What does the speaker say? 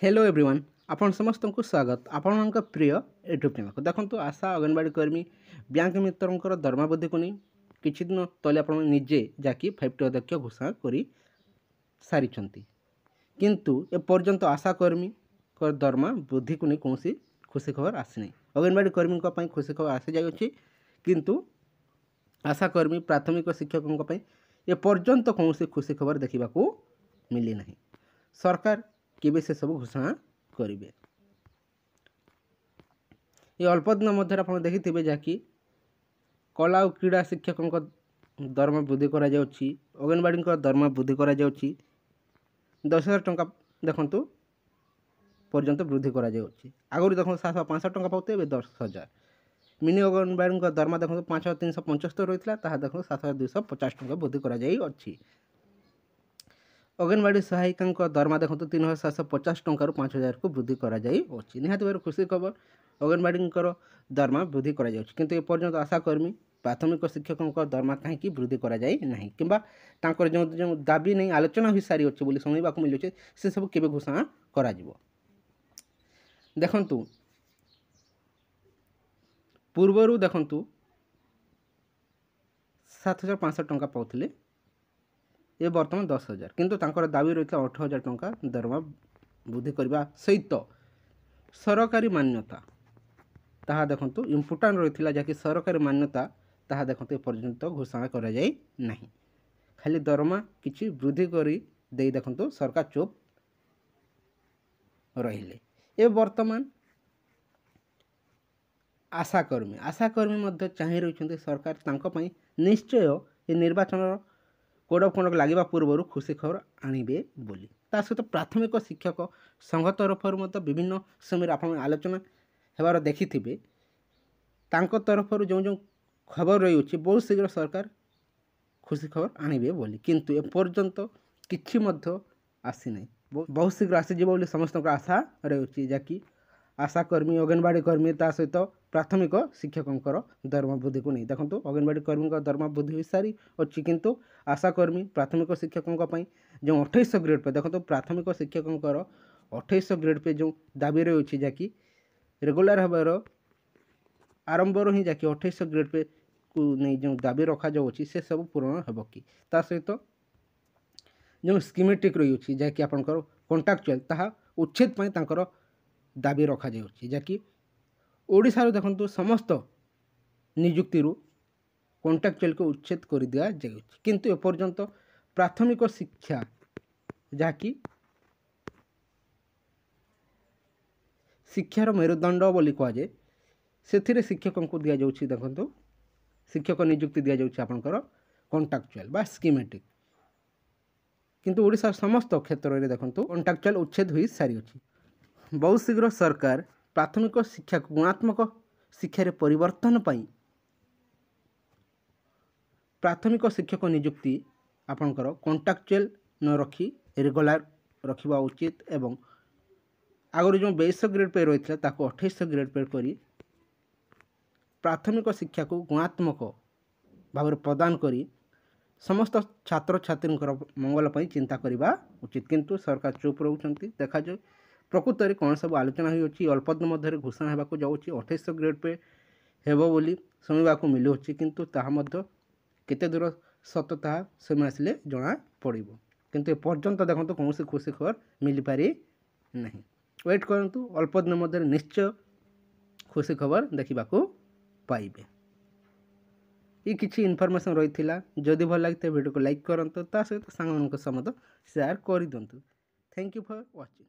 Hello everyone आपण समस्त को स्वागत आपण प्रिय यूट्यूब चैनल को देखो आशा अंगनवाड़ी कर्मी बैंक मित्रों दरमा वृद्धि को नहीं किसी दिन तले आप निजे जाकि 5टी अध्यक्ष घोषणा कर सारी किंतु एपर्यंत आशा कर्मी दरमा वृद्धि को नहीं कौन खुशी खबर आसी अंगनवाड़ी कर्मी खुशी खबर आसी जाए किंतु आशा कर्मी प्राथमिक शिक्षकों एपर्यंत कौन खुशी खबर देखा मिली ना सरकार केबे से सब घोषणा करेंगे। ये अल्प दिन मध्य आप देखिथे जहाँकि कला और क्रीड़ा शिक्षकों दरमा वृद्धि अंगनवाड़ी दरमा वृद्धि कर 10,000 टंका देखु पर्यंत वृद्धि आगुरी देखो 700-500 टंका पाते 10,000 मिनी अंगनवाड़ी दरमा देखो 5,375 रही है देखो 7,250 टंका वृद्धि कर अंगनवाड़ी सहायिका दरमा देखो 3,750 टंकार 5,000 को वृद्धि कर निहाती भाव खुशी खबर अंगनवाड़ी दरमा वृद्धि किंतु एपर्यंत आशाकर्मी प्राथमिक शिक्षकों दरमा कहीं वृद्धि कराना कि जो दाबी नहीं आलोचना हो सारी अच्छे शुणा मिलूँ से सब केबे घोषणा करा देखंतु पूर्वर देखंतु 7,500 टंका पाउथिले ये बर्तमान 10,000 किंतु तांकर दाबी रही 8,000 टंका दरमा वृद्धि करने सहित सरकारी मान्यता ताहा देखंतु इम्पोर्टाट रही है जहाँकि सरकारी मान्यता ताहा देखंतु एपर्यंत घोषणा करा जाई नहीं खाली दरमा किछि वृद्धि करी दे देखंतु सरकार चुप रहिले ए वर्तमान आशाकर्मी मध्य चाहि रही सरकार तांको पई निश्चय ये निर्वाचन कोड ऑफ कंडक्ट लगे पूर्व खुशी खबर आणवे बोली ता सहित प्राथमिक शिक्षक संघ तरफ विभिन्न समय आप आलोचना होबार देखि तरफ जो जो खबर रही बहुत शीघ्र सरकार खुशी खबर आणवे बोली किंतु एपर्यंत किछि मध्य आसी नहीं बहुत शीघ्र आसीज बोली समस्त आशा रही जहाँकि आशाकर्मी अंगनवाड़ी कर्मी ता सहित प्राथमिक शिक्षकों दरमा वृद्धि को नहीं देखो अंगनवाड़ी कर्मी दरमा वृद्धि हो सारी अच्छी किंतु आशाकर्मी प्राथमिक शिक्षकों जो 2800 ग्रेड पे देखो प्राथमिक शिक्षकों 2800 ग्रेड पे जो दाबी रही है जहाँकि रेगुलर हबार आरंभ ही जहाँकि 2800 ग्रेड पे को नहीं जो दाबी रखा जाऊँगी से सब पूरण हम कि सहित जो स्कीमेटिक रही है जहाँकि आपंकर कंट्राक्चुअल ताहा उच्छेद पर दाबी रखा जाऊँगी जहाँकि ओडिशार देखो समस्त निजुक्ति कंट्राक्चुअल को उच्छेद कर दिया जाए किंतु एपर्यंत प्राथमिक शिक्षा जहाँकि शिक्षार मेरुदंड बोली कहुए से शिक्षकों को दि जाऊँगी देखो शिक्षक निजुक्ति दि जाऊँगी आपंकर कंट्राक्चुअल बा स्कीमेटिक किंतु ओडिशार समस्त क्षेत्र में देखो कंट्राक्चुअल उच्छेद हो सारी अच्छी बहुत शीघ्र सरकार प्राथमिक शिक्षा गुणात्मक शिक्षार परिवर्तन पाई प्राथमिक शिक्षक निजुक्ति आपंकर कंट्राक्चुअल न रखी रेगुलर रखा उचित एवं आगुरी जो 2200 ग्रेड पे रही है 2800 ग्रेड पे करी प्राथमिक शिक्षा को गुणात्मक भाव प्रदान करी समस्त छात्र छात्री मंगल पर चिंता करने उचित किंतु सरकार चुप रोचंती देखा जाए प्रकृत में कौन सब आलोचना होती अल्प दिन मध्य घोषणा होगा जाऊँगी 2800 ग्रेड पे हेबो बोली शुणा मिलूँ किंतु ताहा केते दूर सतता समय आसिले जना पड़ो किंतु एपर्यंत देखो कौन खुशी खबर मिल पारी नहीं वेट करूँ अल्प दिन मध्य निश्चय खुशी खबर देखा पाइबे ये किसी इनफॉरमेशन रही है जदि भल लगी वीडियो को लाइक करूँ सहित सांग सेयार कर दिंतु थैंक यू फॉर वाचिंग।